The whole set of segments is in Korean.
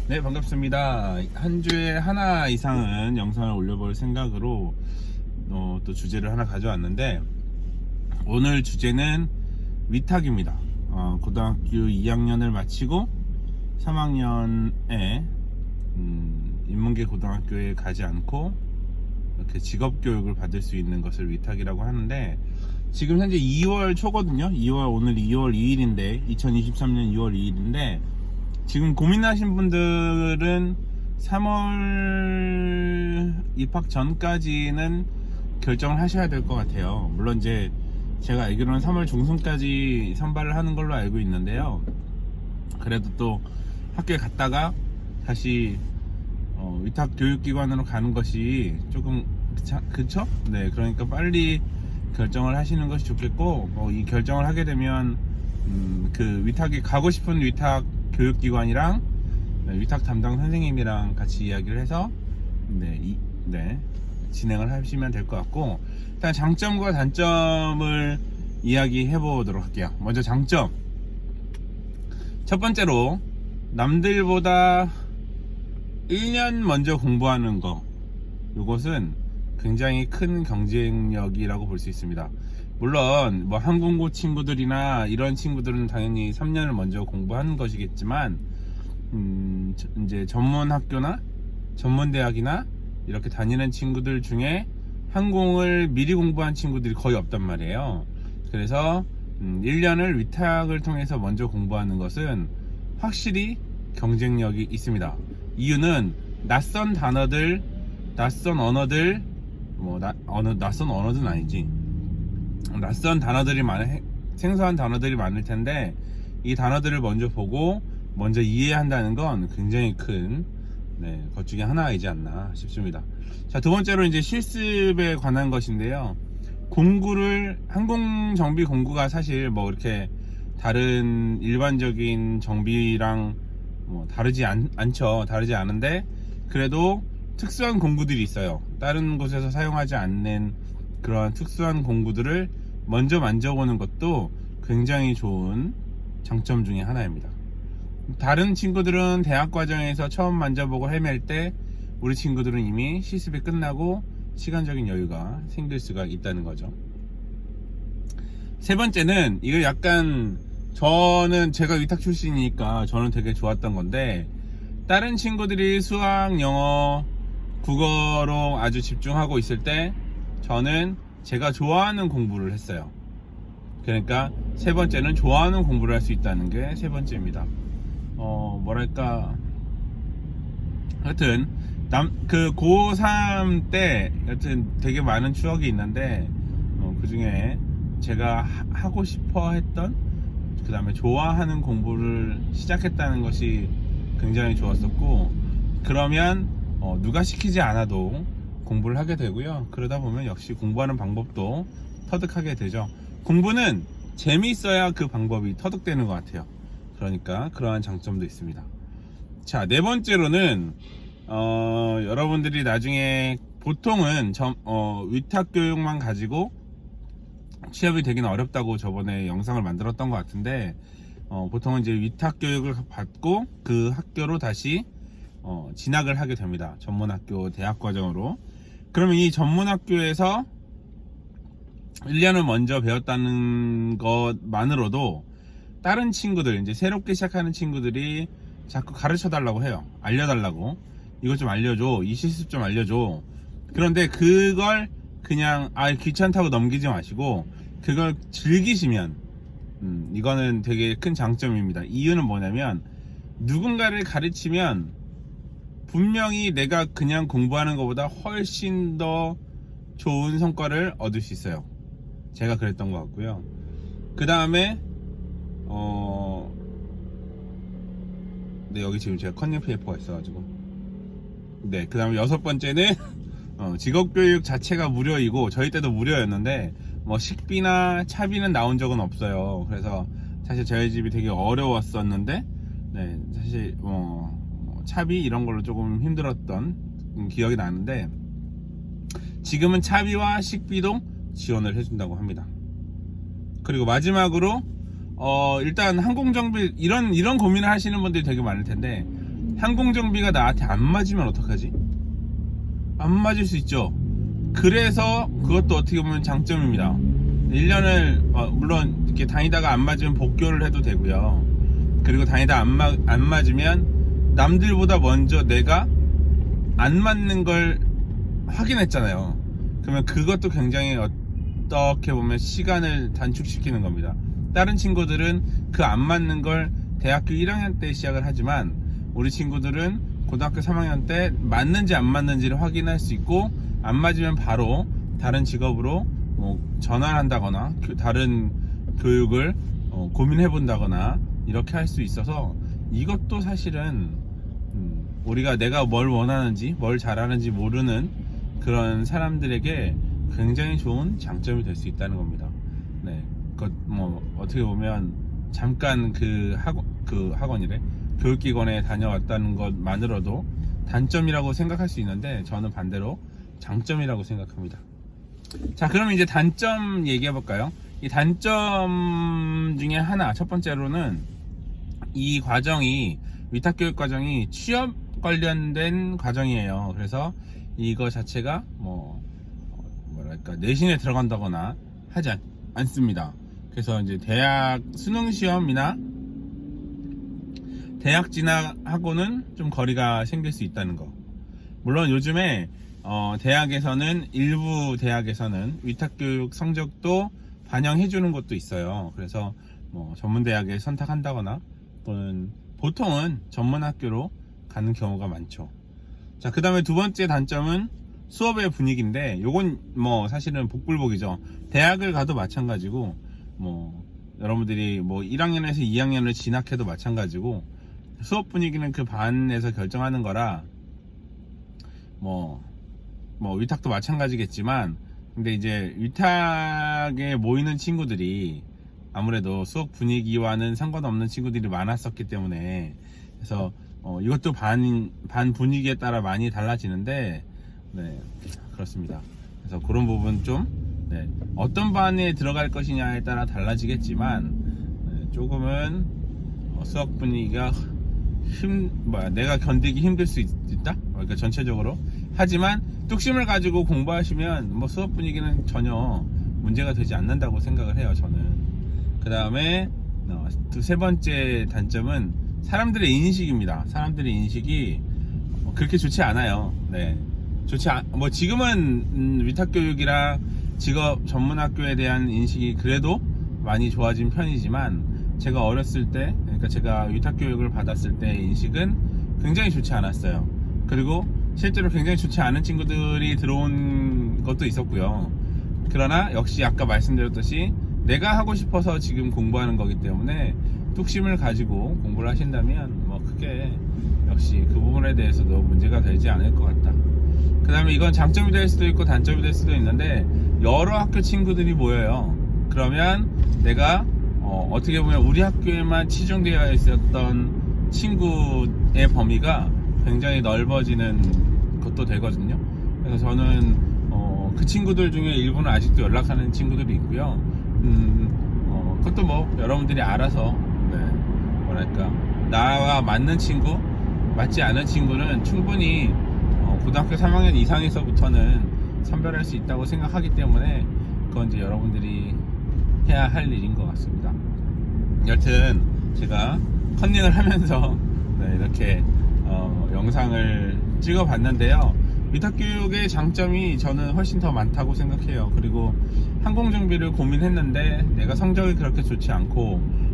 네, 반갑습니다. 한 주에 하나 이상은 영상을 올려볼 생각으로 또 주제를 하나 가져왔는데, 오늘 주제는 위탁입니다. 고등학교 2학년을 마치고 3학년에 인문계 고등학교에 가지 않고 이렇게 직업교육을 받을 수 있는 것을 위탁이라고 하는데, 지금 현재 2월 초거든요. 오늘 2월 2일인데 2023년 2월 2일인데 지금 고민하신 분들은 3월 입학 전까지는 결정을 하셔야 될 것 같아요. 물론 이제 제가 알기로는 3월 중순까지 선발을 하는 걸로 알고 있는데요. 그래도 또 학교에 갔다가 다시 위탁 교육기관으로 가는 것이 조금 그쵸? 네, 그러니까 빨리 결정을 하시는 것이 좋겠고, 이 결정을 하게 되면 그 위탁이 가고 싶은 위탁 교육기관이랑 위탁 담당 선생님이랑 같이 이야기를 해서 진행을 하시면 될 것 같고, 일단 장점과 단점을 이야기해 보도록 할게요. 먼저 장점. 첫 번째로 남들보다 1년 먼저 공부하는 거, 이것은 굉장히 큰 경쟁력이라고 볼 수 있습니다. 물론 뭐 항공고 친구들이나 이런 친구들은 당연히 3년을 먼저 공부하는 것이겠지만, 이제 전문 학교나 전문 대학이나 이렇게 다니는 친구들 중에 항공을 미리 공부한 친구들이 거의 없단 말이에요. 그래서 1년을 위탁을 통해서 먼저 공부하는 것은 확실히 경쟁력이 있습니다. 이유는 낯선 단어들, 낯선 언어들, 낯선 언어는 아니지. 낯선 단어들이 생소한 단어들이 많을 텐데, 이 단어들을 먼저 보고 먼저 이해한다는 건 굉장히 큰 것 중에 하나이지 않나 싶습니다. 자, 두 번째로 이제 실습에 관한 것인데요. 항공 정비 공구가 사실 뭐 이렇게 다른 일반적인 정비랑 다르지 않죠. 다르지 않은데, 그래도 특수한 공구들이 있어요. 다른 곳에서 사용하지 않는 그런 특수한 공구들을 먼저 만져보는 것도 굉장히 좋은 장점 중에 하나입니다. 다른 친구들은 대학 과정에서 처음 만져보고 헤맬 때, 우리 친구들은 이미 실습이 끝나고 시간적인 여유가 생길 수가 있다는 거죠. 세 번째는, 이거 약간 제가 위탁 출신이니까 저는 되게 좋았던 건데, 다른 친구들이 수학, 영어, 국어로 아주 집중하고 있을 때 저는 제가 좋아하는 공부를 했어요. 그러니까 세 번째는 좋아하는 공부를 할 수 있다는 게 세 번째입니다. 하여튼 그 고3 때 하여튼 되게 많은 추억이 있는데, 그 중에 제가 하고 싶어 했던, 그 다음에 좋아하는 공부를 시작했다는 것이 굉장히 좋았었고, 그러면 누가 시키지 않아도 공부를 하게 되고요. 그러다 보면 역시 공부하는 방법도 터득하게 되죠. 공부는 재미있어야 그 방법이 터득되는 것 같아요. 그러니까 그러한 장점도 있습니다. 자, 네 번째로는 여러분들이 나중에 보통은 위탁 교육만 가지고 취업이 되기는 어렵다고 저번에 영상을 만들었던 것 같은데, 보통은 이제 위탁 교육을 받고 그 학교로 다시 진학을 하게 됩니다. 전문학교 대학 과정으로. 그러면 이 전문학교에서 1년을 먼저 배웠다는 것만으로도 다른 친구들, 이제 새롭게 시작하는 친구들이 자꾸 가르쳐 달라고 해요. 알려달라고. 이것 좀 알려줘. 이 실습 좀 알려줘. 그런데 그걸 그냥 귀찮다고 넘기지 마시고, 그걸 즐기시면 이거는 되게 큰 장점입니다. 이유는 뭐냐면, 누군가를 가르치면 분명히 내가 그냥 공부하는 것보다 훨씬 더 좋은 성과를 얻을 수 있어요. 제가 그랬던 것 같고요. 그 다음에 여기 지금 제가 컨닝 페이퍼가 있어가지고, 그 다음에 여섯 번째는 직업교육 자체가 무료이고, 저희 때도 무료였는데 식비나 차비는 나온 적은 없어요. 그래서 사실 저희 집이 되게 어려웠었는데, 사실 차비 이런 걸로 조금 힘들었던 기억이 나는데, 지금은 차비와 식비도 지원을 해준다고 합니다. 그리고 마지막으로 일단 항공정비 이런 고민을 하시는 분들이 되게 많을 텐데, 항공정비가 나한테 안 맞으면 어떡하지? 안 맞을 수 있죠. 그래서 그것도 어떻게 보면 장점입니다. 1년을 물론 이렇게 다니다가 안 맞으면 복교를 해도 되고요. 그리고 다니다 안 맞으면 남들보다 먼저 내가 안 맞는 걸 확인했잖아요. 그러면 그것도 굉장히 어떻게 보면 시간을 단축시키는 겁니다. 다른 친구들은 그 안 맞는 걸 대학교 1학년 때 시작을 하지만 우리 친구들은 고등학교 3학년 때 맞는지 안 맞는지를 확인할 수 있고, 안 맞으면 바로 다른 직업으로 전환한다거나 다른 교육을 고민해 본다거나 이렇게 할 수 있어서, 이것도 사실은 우리가 내가 뭘 원하는지 뭘 잘하는지 모르는 그런 사람들에게 굉장히 좋은 장점이 될 수 있다는 겁니다. 네, 어떻게 보면 잠깐 그 학원이래 교육기관에 다녀왔다는 것만으로도 단점이라고 생각할 수 있는데, 저는 반대로 장점이라고 생각합니다. 자, 그럼 이제 단점 얘기해 볼까요? 이 단점 중에 하나, 첫 번째로는 이 과정이, 위탁교육 과정이 취업 관련된 과정이에요. 그래서 이거 자체가 내신에 들어간다거나 하지 않습니다. 그래서 이제 대학 수능 시험이나 대학 진학하고는 좀 거리가 생길 수 있다는 거. 물론 요즘에 대학에서는, 일부 대학에서는 위탁교육 성적도 반영해주는 것도 있어요. 그래서 전문대학에 선택한다거나 또는 보통은 전문학교로 가는 경우가 많죠. 자, 그 다음에 두 번째 단점은 수업의 분위기인데, 요건 사실은 복불복이죠. 대학을 가도 마찬가지고, 여러분들이 1학년에서 2학년을 진학해도 마찬가지고, 수업 분위기는 그 반에서 결정하는 거라, 위탁도 마찬가지겠지만, 근데 이제 위탁에 모이는 친구들이 아무래도 수업 분위기와는 상관없는 친구들이 많았었기 때문에, 그래서 이것도 반 분위기에 따라 많이 달라지는데, 네, 그렇습니다. 그래서 그런 부분 좀, 네, 어떤 반에 들어갈 것이냐에 따라 달라지겠지만, 네, 조금은 수업 분위기가 내가 견디기 힘들 수 있다? 그러니까 전체적으로. 하지만 뚝심을 가지고 공부하시면 수업 분위기는 전혀 문제가 되지 않는다고 생각을 해요, 저는. 그 다음에 세 번째 단점은 사람들의 인식입니다. 사람들의 인식이 그렇게 좋지 않아요. 네, 지금은 위탁교육이랑 직업 전문학교에 대한 인식이 그래도 많이 좋아진 편이지만, 제가 어렸을 때, 그러니까 제가 위탁교육을 받았을 때 인식은 굉장히 좋지 않았어요. 그리고 실제로 굉장히 좋지 않은 친구들이 들어온 것도 있었고요. 그러나 역시 아까 말씀드렸듯이 내가 하고 싶어서 지금 공부하는 거기 때문에 뚝심을 가지고 공부를 하신다면 크게 역시 그 부분에 대해서도 문제가 되지 않을 것 같다. 그 다음에 이건 장점이 될 수도 있고 단점이 될 수도 있는데, 여러 학교 친구들이 모여요. 그러면 내가 어떻게 보면 우리 학교에만 치중되어 있었던 친구의 범위가 굉장히 넓어지는 것도 되거든요. 그래서 저는 그 친구들 중에 일부는 아직도 연락하는 친구들이 있고요. 그것도 여러분들이 알아서, 나와 맞는 친구, 맞지 않은 친구는 충분히 고등학교 3학년 이상에서부터는 선별할 수 있다고 생각하기 때문에, 그건 이제 여러분들이 해야 할 일인 것 같습니다. 여튼 제가 컨닝을 하면서 이렇게 영상을 찍어 봤는데요. 위탁교육의 장점이 저는 훨씬 더 많다고 생각해요. 그리고 항공정비를 고민했는데 내가 성적이 그렇게 좋지 않고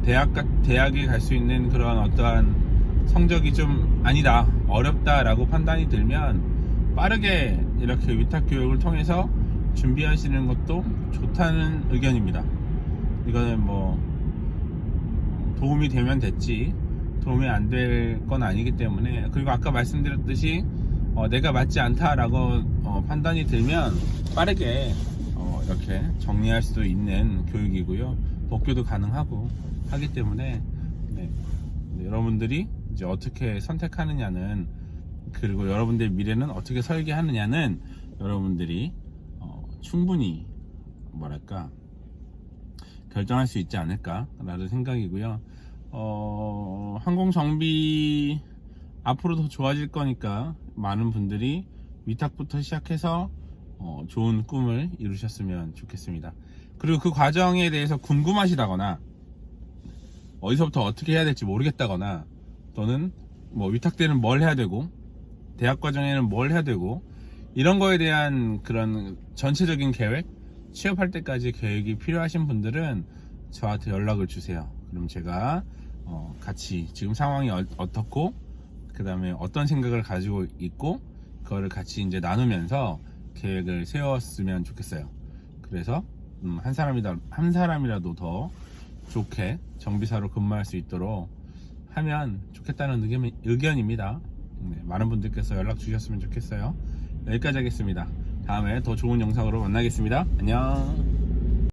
대학에 갈 수 있는 그런 어떠한 성적이 좀 아니다, 어렵다 라고 판단이 들면 빠르게 이렇게 위탁교육을 통해서 준비하시는 것도 좋다는 의견입니다. 이거는 도움이 되면 됐지 도움이 안 될 건 아니기 때문에, 그리고 아까 말씀드렸듯이 내가 맞지 않다라고 판단이 들면 빠르게 이렇게 정리할 수 있는 교육이고요. 복교도 가능하고 하기 때문에, 여러분들이 이제 어떻게 선택하느냐는, 그리고 여러분들의 미래는 어떻게 설계하느냐는 여러분들이 충분히 결정할 수 있지 않을까 라는 생각이고요. 항공정비 앞으로 더 좋아질 거니까 많은 분들이 위탁부터 시작해서 좋은 꿈을 이루셨으면 좋겠습니다. 그리고 그 과정에 대해서 궁금하시다거나 어디서부터 어떻게 해야 될지 모르겠다거나 또는 뭐 위탁 때는 뭘 해야 되고 대학 과정에는 뭘 해야 되고 이런 거에 대한 그런 전체적인 계획, 취업할 때까지 계획이 필요하신 분들은 저한테 연락을 주세요. 그럼 제가 같이 지금 상황이 어떻고 그 다음에 어떤 생각을 가지고 있고 그거를 같이 이제 나누면서 계획을 세웠으면 좋겠어요. 그래서 한 사람이라도 더 좋게 정비사로 근무할 수 있도록 하면 좋겠다는 의견입니다. 네, 많은 분들께서 연락 주셨으면 좋겠어요. 여기까지 하겠습니다. 다음에 더 좋은 영상으로 만나겠습니다. 안녕.